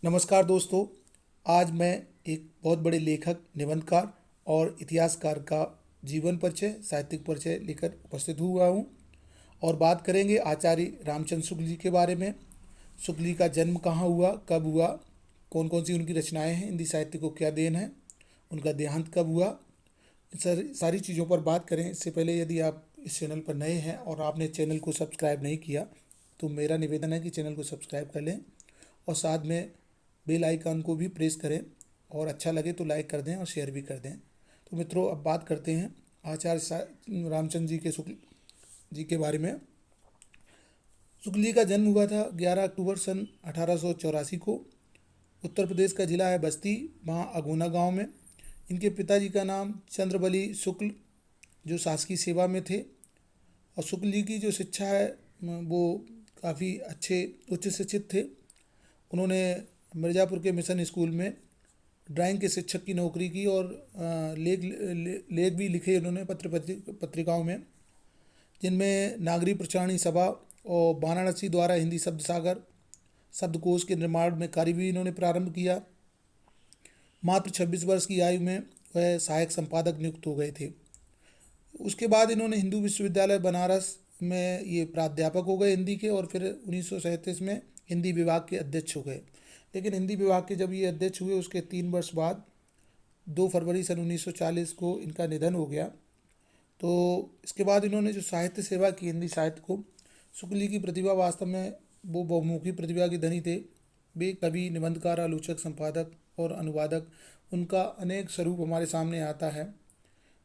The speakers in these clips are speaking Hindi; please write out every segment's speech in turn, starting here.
नमस्कार दोस्तों। आज मैं एक बहुत बड़े लेखक, निबंधकार और इतिहासकार का जीवन परिचय, साहित्यिक परिचय लेकर उपस्थित हुआ हूँ और बात करेंगे आचार्य रामचंद्र शुक्ल जी के बारे में। शुक्ल जी का जन्म कहाँ हुआ, कब हुआ, कौन कौन सी उनकी रचनाएं हैं, हिंदी साहित्य को क्या देन है, उनका देहांत कब हुआ, सारी चीज़ों पर बात करें। इससे पहले यदि आप इस चैनल पर नए हैं और आपने चैनल को सब्सक्राइब नहीं किया तो मेरा निवेदन है कि चैनल को सब्सक्राइब कर लें और साथ में बेल आइकन को भी प्रेस करें और अच्छा लगे तो लाइक कर दें और शेयर भी कर दें। तो मित्रों, अब बात करते हैं रामचंद्र जी के शुक्ल जी के बारे में। शुक्ल जी का जन्म हुआ था 11 अक्टूबर सन 1884 को। उत्तर प्रदेश का जिला है बस्ती, वहाँ अगोना गांव में। इनके पिताजी का नाम चंद्रबली शुक्ल, जो शासकीय सेवा में थे। और शुक्ल जी की जो शिक्षा है वो काफ़ी अच्छे उच्च शिक्षित थे। उन्होंने मिर्ज़ापुर के मिशन स्कूल में ड्राइंग के शिक्षक की नौकरी की और लेख भी लिखे उन्होंने पत्रिकाओं में, जिनमें नागरी प्रचारणी सभा और वाराणसी द्वारा हिंदी शब्द सागर शब्दकोश के निर्माण में कार्य भी इन्होंने प्रारंभ किया। मात्र 26 वर्ष की आयु में वह सहायक संपादक नियुक्त हो गए थे। उसके बाद इन्होंने हिंदू विश्वविद्यालय बनारस में ये प्राध्यापक हो गए हिंदी के, और फिर 1937 में हिंदी विभाग के अध्यक्ष हो गए। लेकिन हिंदी विभाग के जब ये अध्यक्ष हुए उसके 3 वर्ष बाद 2 फरवरी सन 1940 को इनका निधन हो गया। तो इसके बाद इन्होंने जो साहित्य सेवा की हिंदी साहित्य को, शुक्ल जी की प्रतिभा वास्तव में वो बहुमुखी प्रतिभा के धनी थे। वे कवि, निबंधकार, आलोचक, संपादक और अनुवादक, उनका अनेक स्वरूप हमारे सामने आता है।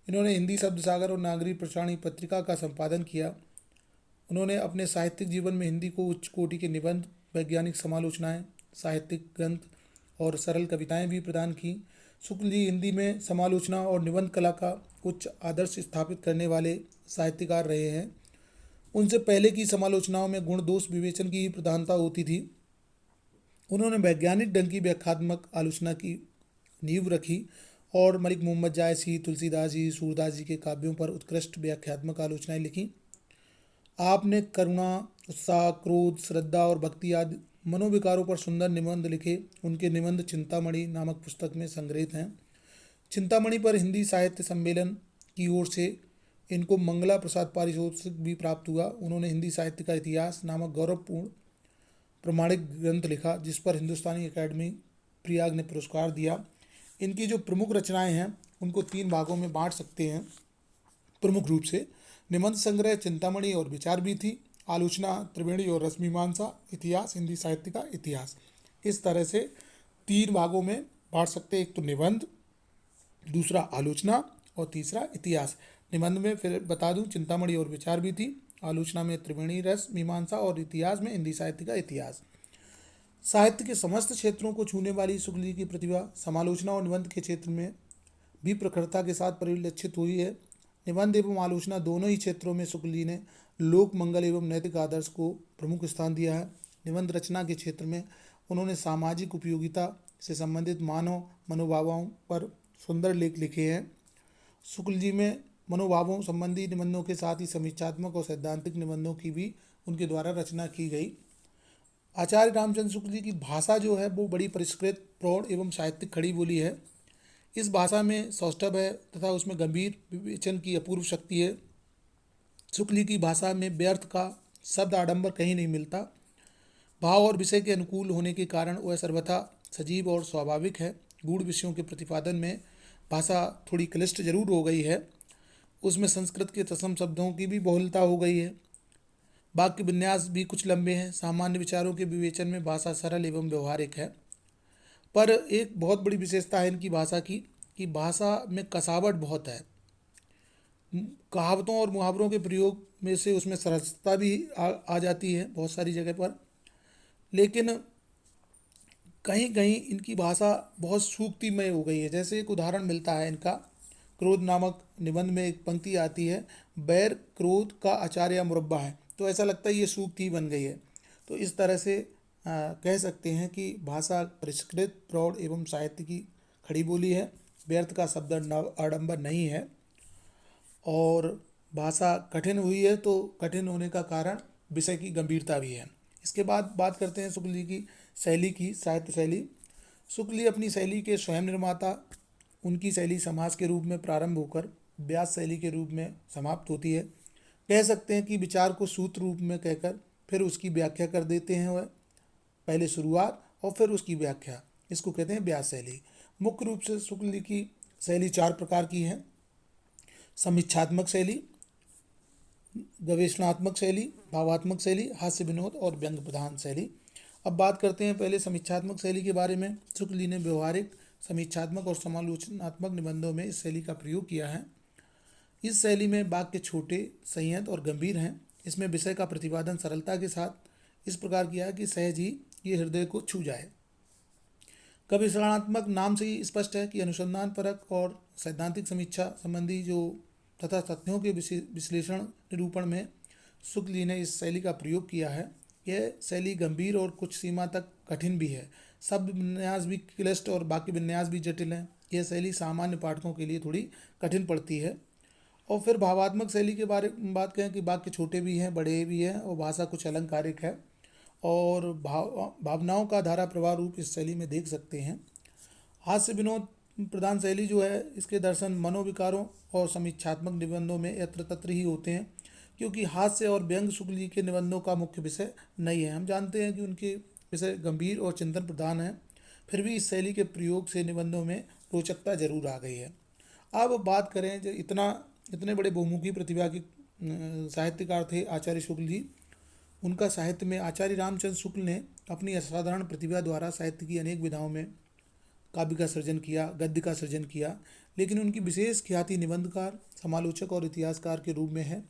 इन्होंने हिंदी शब्द सागर और नागरी प्रचारणी पत्रिका का संपादन किया। उन्होंने अपने साहित्यिक जीवन में हिंदी को उच्च कोटि के निबंध, वैज्ञानिक समालोचनाएं, साहित्यिक ग्रंथ और सरल कविताएं भी प्रदान की। शुक्ल जी हिंदी में समालोचना और निबंध कला का उच्च आदर्श स्थापित करने वाले साहित्यकार रहे हैं। उनसे पहले की समालोचनाओं में गुण दोष विवेचन की ही प्रधानता होती थी। उन्होंने वैज्ञानिक ढंग की व्याख्यात्मक आलोचना की नींव रखी और मलिक मोहम्मद जायसी, तुलसीदास जी, सूरदास जी के काव्यों पर उत्कृष्ट व्याख्यात्मक आलोचनाएं लिखी। आपने करुणा, उत्साह, क्रोध, श्रद्धा और भक्ति आदि मनोविकारों पर सुंदर निबंध लिखे। उनके निबंध चिंतामणि नामक पुस्तक में संग्रहित हैं। चिंतामणि पर हिंदी साहित्य सम्मेलन की ओर से इनको मंगला प्रसाद पारितोषिक भी प्राप्त हुआ। उन्होंने हिंदी साहित्य का इतिहास नामक गौरवपूर्ण प्रमाणिक ग्रंथ लिखा, जिस पर हिंदुस्तानी अकेडमी प्रयाग ने पुरस्कार दिया। इनकी जो प्रमुख रचनाएं हैं उनको 3 भागों में बांट सकते हैं प्रमुख रूप से। निबंध संग्रह चिंतामणि और विचार भी थी, आलोचना त्रिवेणी और रसमीमांसा, इतिहास हिंदी साहित्य का इतिहास। इस तरह से 3 भागों में बांट सकते हैं, एक तो निबंध, दूसरा आलोचना और तीसरा इतिहास। निबंध में फिर बता दूं चिंतामणि और विचार भी थी, आलोचना में त्रिवेणी रस मीमांसा और इतिहास में हिंदी साहित्य का इतिहास। साहित्य के समस्त क्षेत्रों को छूने वाली शुक्ल जी की प्रतिभा समालोचना और निबंध के क्षेत्र में भी प्रखरता के साथ परिलक्षित हुई है। निबंध एवं आलोचना दोनों ही क्षेत्रों में शुक्ल जी ने लोक मंगल एवं नैतिक आदर्श को प्रमुख स्थान दिया है। निबंध रचना के क्षेत्र में उन्होंने सामाजिक उपयोगिता से संबंधित मानव मनोभावों पर सुंदर लेख लिखे हैं। शुक्ल जी में मनोभावों संबंधी निबंधों के साथ ही समीक्षात्मक और सैद्धांतिक निबंधों की भी उनके द्वारा रचना की गई। आचार्य रामचंद्र शुक्ल जी की भाषा जो है वो बड़ी परिष्कृत, प्रौढ़ एवं साहित्यिक खड़ी बोली है। इस भाषा में सौष्ठव है तथा उसमें गंभीर विवेचन की अपूर्व शक्ति है। शुक्ल जी की भाषा में व्यर्थ का शब्द आडंबर कहीं नहीं मिलता। भाव और विषय के अनुकूल होने के कारण वह सर्वथा सजीव और स्वाभाविक है। गूढ़ विषयों के प्रतिपादन में भाषा थोड़ी क्लिष्ट जरूर हो गई है। उसमें संस्कृत के तत्सम शब्दों की भी बहुलता हो गई है। वाक्य विन्यास भी कुछ लंबे हैं। सामान्य विचारों के विवेचन में भाषा सरल एवं व्यवहारिक है। पर एक बहुत बड़ी विशेषता है इनकी भाषा की कि भाषा में कसावट बहुत है। कहावतों और मुहावरों के प्रयोग में से उसमें सरसता भी आ जाती है बहुत सारी जगह पर। लेकिन कहीं कहीं इनकी भाषा बहुत सूक्तिमय हो गई है। जैसे एक उदाहरण मिलता है इनका, क्रोध नामक निबंध में एक पंक्ति आती है, बैर क्रोध का आचार्य मुरब्बा है। तो ऐसा लगता है ये सूक्ति ही बन गई है। तो इस तरह से कह सकते हैं कि भाषा परिष्कृत, प्रौढ़ एवं साहित्य की खड़ी बोली है। व्यर्थ का शब्द आडंबर नहीं है। और भाषा कठिन हुई है तो कठिन होने का कारण विषय की गंभीरता भी है। इसके बाद बात करते हैं शुक्ल जी की शैली की साहित्य शैली। शुक्ल जी अपनी शैली के स्वयं निर्माता। उनकी शैली समास के रूप में प्रारंभ होकर व्यास शैली के रूप में समाप्त होती है। कह सकते हैं कि विचार को सूत्र रूप में कहकर फिर उसकी व्याख्या कर देते हैं वह। पहले शुरुआत और फिर उसकी व्याख्या, इसको कहते हैं व्यास शैली। मुख्य रूप से शुक्ल जी की शैली 4 प्रकार की है: समीक्षात्मक शैली, गवेषणात्मक शैली, भावात्मक शैली, हास्य विनोद और व्यंग्य प्रधान शैली। अब बात करते हैं पहले समीक्षात्मक शैली के बारे में। शुक्ल जी ने व्यवहारिक, समीक्षात्मक और समालोचनात्मक निबंधों में इस शैली का प्रयोग किया है। इस शैली में वाक्य छोटे, संयत और गंभीर हैं। इसमें विषय का प्रतिपादन सरलता के साथ इस प्रकार किया है कि सहज ही ये हृदय को छू जाए। गवेषणात्मक नाम से ही स्पष्ट है कि अनुसंधान परक और सैद्धांतिक समीक्षा संबंधी जो तथा तथ्यों के विश्लेषण निरूपण में शुक्ल जी ने इस शैली का प्रयोग किया है। यह शैली गंभीर और कुछ सीमा तक कठिन भी है। शब्द विन्यास भी क्लिष्ट और वाक्य विन्यास भी जटिल है। यह शैली सामान्य पाठकों के लिए थोड़ी कठिन पड़ती है। और फिर भावात्मक शैली के बारे में बात करें कि वाक्य छोटे भी हैं, बड़े भी हैं और भाषा कुछ अलंकारिक है और भावनाओं का धारा प्रवाह रूप इस शैली में देख सकते हैं। हास्य विनोद प्रधान शैली जो है, इसके दर्शन मनोविकारों और समीक्षात्मक निबंधों में यत्र तत्र ही होते हैं, क्योंकि हास्य और व्यंग शुक्ल जी के निबंधों का मुख्य विषय नहीं है। हम जानते हैं कि उनके विषय गंभीर और चिंतन प्रधान हैं, फिर भी इस शैली के प्रयोग से निबंधों में रोचकता जरूर आ गई है। अब बात करें जो इतने बड़े बहुमुखी प्रतिभा के साहित्यकार थे आचार्य शुक्ल जी। उनका साहित्य में आचार्य रामचंद्र शुक्ल ने अपनी असाधारण प्रतिभा द्वारा साहित्य की अनेक विधाओं में काव्य का सृजन किया, गद्य का सृजन किया, लेकिन उनकी विशेष ख्याति निबंधकार, समालोचक और इतिहासकार के रूप में है।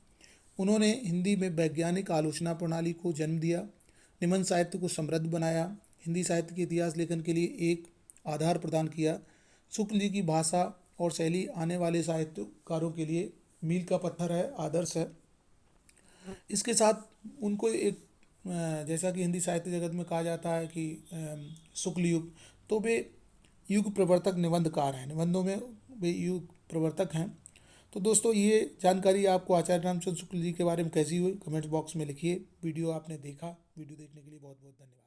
उन्होंने हिंदी में वैज्ञानिक आलोचना प्रणाली को जन्म दिया, निबंध साहित्य को समृद्ध बनाया, हिंदी साहित्य के इतिहास लेखन के लिए एक आधार प्रदान किया। शुक्ल जी की भाषा और शैली आने वाले साहित्यकारों के लिए मील का पत्थर है, आदर्श है। इसके साथ उनको एक जैसा कि हिंदी साहित्य जगत में कहा जाता है कि शुक्ल युग, तो वे युग प्रवर्तक निबंधकार हैं। निबंधों में वे युग प्रवर्तक हैं। तो दोस्तों, ये जानकारी आपको आचार्य रामचंद्र शुक्ल जी के बारे में कैसी हुई, कमेंट बॉक्स में लिखिए। वीडियो आपने देखा, वीडियो देखने के लिए बहुत बहुत धन्यवाद।